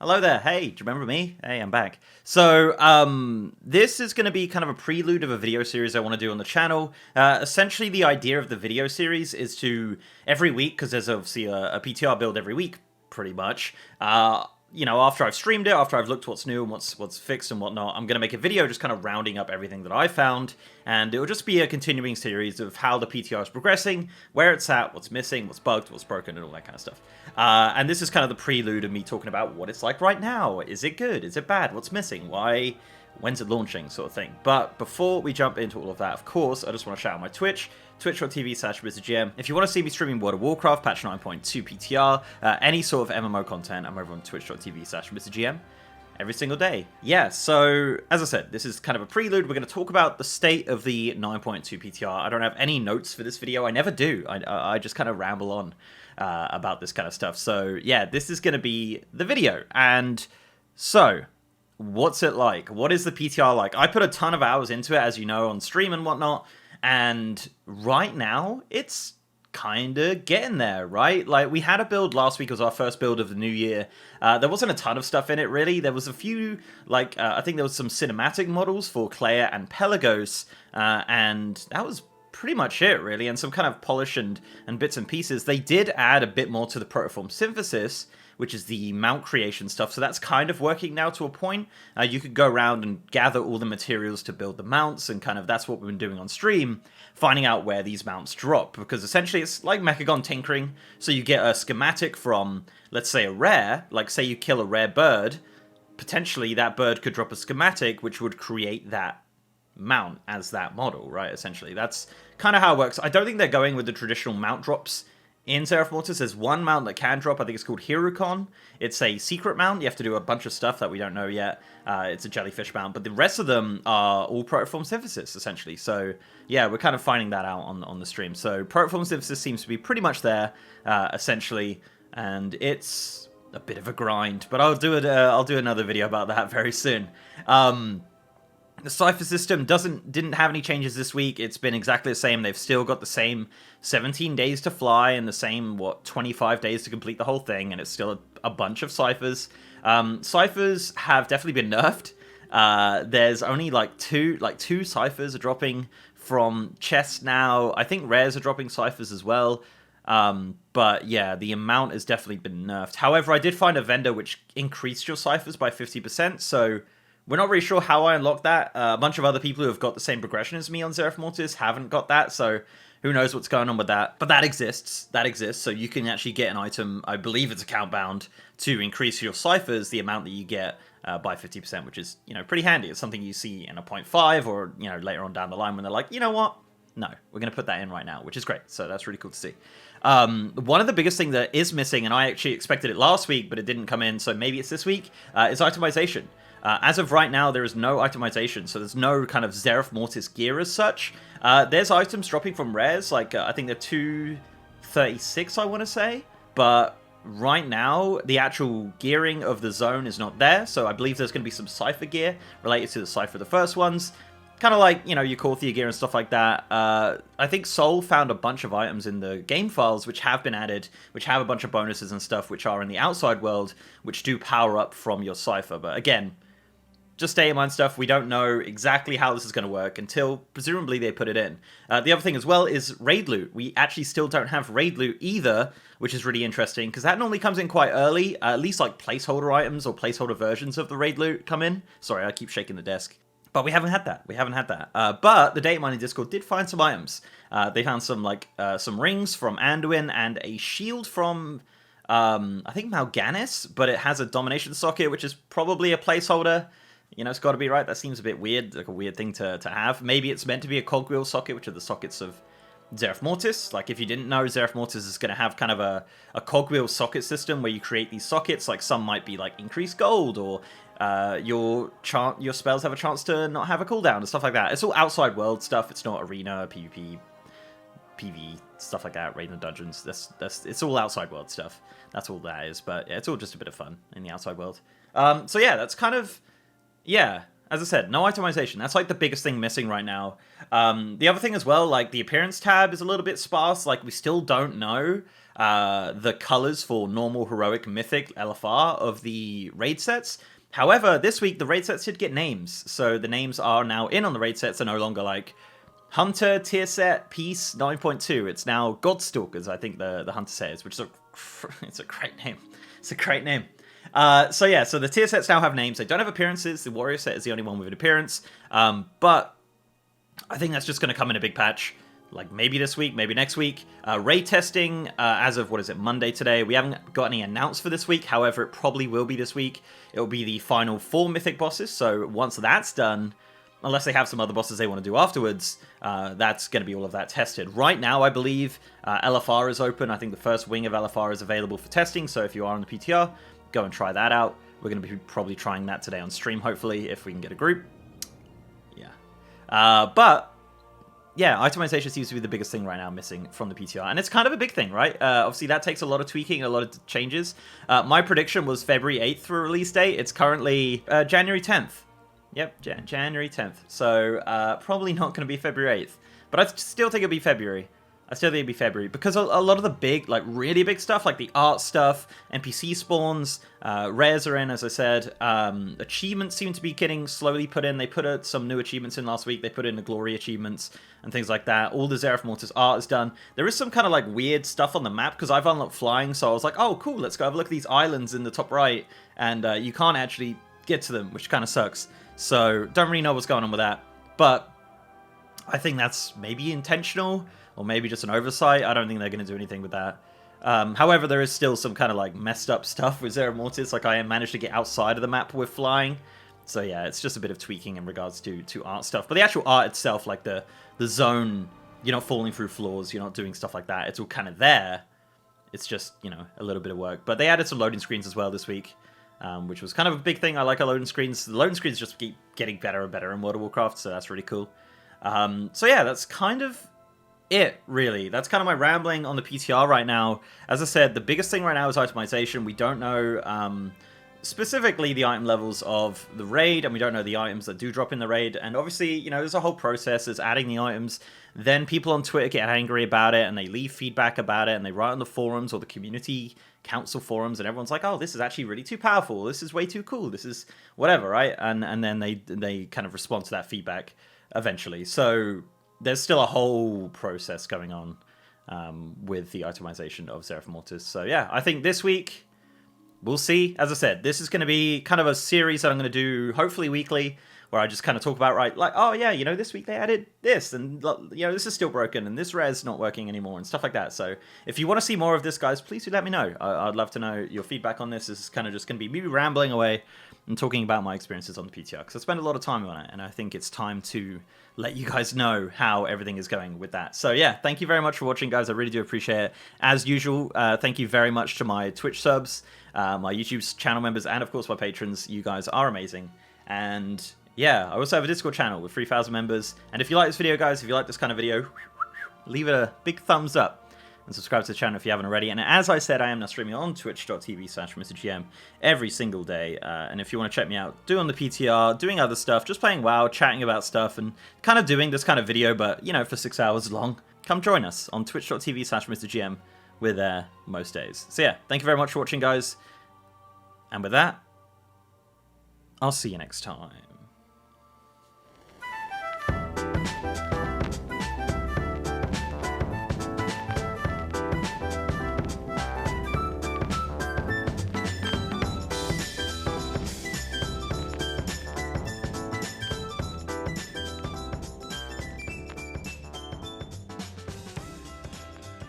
Hello there. Hey, do you remember me? Hey, I'm back. So, this is going to be kind of a prelude of a video series I want to do on the channel. Essentially, the idea of the video series is to, every week, because there's obviously a PTR build every week, pretty much, after I've streamed it, after I've looked what's new and what's fixed and whatnot, I'm going to make a video just kind of rounding up everything that I found, and it will just be a continuing series of how the PTR is progressing, where it's at, what's missing, what's bugged, what's broken, and all that kind of stuff. And this is kind of the prelude of me talking about what it's like right now. Is it good? Is it bad? What's missing? Why? When's it launching? Sort of thing. But before we jump into all of that, of course, I just want to shout out my Twitch, twitch.tv/MrGM. If you want to see me streaming World of Warcraft, patch 9.2 PTR, any sort of MMO content, I'm over on twitch.tv/MrGM every single day. Yeah, so, as I said, this is kind of a prelude. We're going to talk about the state of the 9.2 PTR. I don't have any notes for this video. I never do. I just kind of ramble on about this kind of stuff. So, yeah, this is going to be the video. And so, what's it like? What is the PTR like? I put a ton of hours into it, as you know, on stream and whatnot. And right now, it's kind of getting there, right? Like, we had a build last week. It was our first build of the new year. There wasn't a ton of stuff in it, really. There was a few, like, I think there was some cinematic models for Claire and Pelagos, and that was pretty much it, really, and some kind of polish and bits and pieces. They did add a bit more to the protoform synthesis, which is the mount creation stuff, so that's kind of working now to a point. You could go around and gather all the materials to build the mounts, and kind of that's what we've been doing on stream, finding out where these mounts drop, because essentially it's like Mechagon tinkering, so you get a schematic from, let's say, a rare, like say you kill a rare bird, potentially that bird could drop a schematic which would create that mount as that model, right, essentially. That's kind of how it works. I don't think they're going with the traditional mount drops in Seraph Mortis. There's one mount that can drop. I think it's called Hirukon. It's a secret mount. You have to do a bunch of stuff that we don't know yet. It's a jellyfish mount, but the rest of them are all protoform synthesis, essentially. So, yeah, we're kind of finding that out on the stream. So, protoform synthesis seems to be pretty much there, essentially, and it's a bit of a grind. But I'll do it. I'll do another video about that very soon. The Cypher System didn't have any changes this week. It's been exactly the same. They've still got the same 17 days to fly and the same, 25 days to complete the whole thing, and it's still a bunch of Cyphers. Cyphers have definitely been nerfed. There's only two Cyphers are dropping from chests now. I think rares are dropping Cyphers as well. But yeah, the amount has definitely been nerfed. However, I did find a vendor which increased your Cyphers by 50%, so we're not really sure how I unlocked that. A bunch of other people who have got the same progression as me on Seraph Mortis haven't got that, so who knows what's going on with that. But that exists. That exists, so you can actually get an item, I believe it's account bound, to increase your ciphers, the amount that you get by 50%, which is, pretty handy. It's something you see in a 0.5 or, later on down the line when they're like, you know what? No, we're going to put that in right now, which is great. So that's really cool to see. One of the biggest things that is missing, and I actually expected it last week, but it didn't come in, so maybe it's this week, is itemization. As of right now, there is no itemization, so there's no kind of Seraph Mortis gear as such. There's items dropping from rares, like I think they're 236, I want to say, but right now, the actual gearing of the zone is not there, so I believe there's going to be some Cypher gear related to the Cypher, the first ones. Kind of like, your Korthia gear and stuff like that. I think Soul found a bunch of items in the game files which have been added, which have a bunch of bonuses and stuff, which are in the outside world, which do power up from your Cypher. But again, just stay in mind stuff. We don't know exactly how this is going to work until presumably they put it in. The other thing as well is raid loot. We actually still don't have raid loot either, which is really interesting because that normally comes in quite early. At least like placeholder items or placeholder versions of the raid loot come in. Sorry, I keep shaking the desk. But we haven't had that. We haven't had that. But the Data Mining Discord did find some items. They found some some rings from Anduin and a shield from I think Mal'Ganis, but it has a domination socket, which is probably a placeholder. It's got to be, right? That seems a bit weird, like a weird thing to have. Maybe it's meant to be a cogwheel socket, which are the sockets of Seraph Mortis. Like, if you didn't know, Seraph Mortis is going to have kind of a cogwheel socket system where you create these sockets. Like, some might be, like, increased gold, or your spells have a chance to not have a cooldown, and stuff like that. It's all outside world stuff. It's not arena, PvP, PvE, stuff like that, raid in the dungeons. It's all outside world stuff. That's all that is. But, yeah, it's all just a bit of fun in the outside world. So, yeah, that's kind of... Yeah, as I said, no itemization. That's like the biggest thing missing right now. The other thing as well, like the appearance tab is a little bit sparse. Like we still don't know the colors for normal, heroic, mythic, LFR of the raid sets. However, this week the raid sets did get names, so the names are now in on the raid sets. Are no longer like Hunter tier set Peace 9.2. It's now Godstalkers, I think the Hunter set is, which is it's a great name. It's a great name. So yeah, so the tier sets now have names. They don't have appearances. The Warrior set is the only one with an appearance. But I think that's just going to come in a big patch. Like maybe this week, maybe next week. Raid testing, as of, Monday today. We haven't got any announced for this week. However, it probably will be this week. It will be the final 4 Mythic bosses. So once that's done, unless they have some other bosses they want to do afterwards, that's going to be all of that tested. Right now, I believe LFR is open. I think the first wing of LFR is available for testing. So if you are on the PTR, go and try that out. We're going to be probably trying that today on stream, hopefully, if we can get a group. Yeah. But yeah, itemization seems to be the biggest thing right now missing from the PTR. And it's kind of a big thing, right? Obviously, that takes a lot of tweaking and a lot of changes. My prediction was February 8th for release date. It's currently January 10th. Yep, January 10th. So probably not going to be February 8th. But I still think it'll be February. I still think it'll be February. Because a lot of the big, like really big stuff, like the art stuff, NPC spawns, rares are in, as I said. Achievements seem to be getting slowly put in. They put some new achievements in last week. They put in the glory achievements and things like that. All the Zeref Mortis art is done. There is some kind of like weird stuff on the map because I've unlocked flying. So I was like, oh, cool, let's go have a look at these islands in the top right. And you can't actually get to them, which kind of sucks. So don't really know what's going on with that. But I think that's maybe intentional or maybe just an oversight. I don't think they're going to do anything with that. However, there is still some kind of like messed up stuff with Zeref Mortis. Like I managed to get outside of the map with flying. So yeah, it's just a bit of tweaking in regards to art stuff. But the actual art itself, like the zone, you're not falling through floors, you're not doing stuff like that. It's all kind of there. It's just, you know, a little bit of work. But they added some loading screens as well this week, which was kind of a big thing. I like our loading screens. The loading screens just keep getting better and better in World of Warcraft, so that's really cool. So yeah, that's kind of it, really. That's kind of my rambling on the PTR right now. As I said, the biggest thing right now is itemization. We don't know specifically the item levels of the raid, and we don't know the items that do drop in the raid. And obviously, you know, there's a whole process. There's adding the items. Then people on Twitter get angry about it, and they leave feedback about it, and they write on the forums or the community council forums, and everyone's like, oh, this is actually really too powerful. This is way too cool. This is whatever, right? And then they kind of respond to that feedback eventually. So there's still a whole process going on with the itemization of Zeref Mortis. So yeah, I think this week we'll see. As I said, this is going to be kind of a series that I'm going to do hopefully weekly, where I just kind of talk about, right, like, oh yeah, you know, this week they added this, and you know, this is still broken, and this rare's not working anymore, and stuff like that. So if you want to see more of this, guys, please do let me know. I'd love to know your feedback on this. This is kind of just going to be me rambling away and talking about my experiences on the PTR, because I spend a lot of time on it, and I think it's time to let you guys know how everything is going with that. So yeah, thank you very much for watching, guys. I really do appreciate it. As usual, thank you very much to my Twitch subs, my YouTube channel members, and of course my patrons. You guys are amazing. And yeah, I also have a Discord channel with 3,000 members. And if you like this video, guys, if you like this kind of video, leave it a big thumbs up. And subscribe to the channel if you haven't already. And as I said, I am now streaming on twitch.tv/MrGM every single day. And if you want to check me out, doing the PTR, doing other stuff, just playing WoW, chatting about stuff, and kind of doing this kind of video, but, you know, for 6 hours long, come join us on twitch.tv/MrGM. We're there most days. So yeah, thank you very much for watching, guys. And with that, I'll see you next time.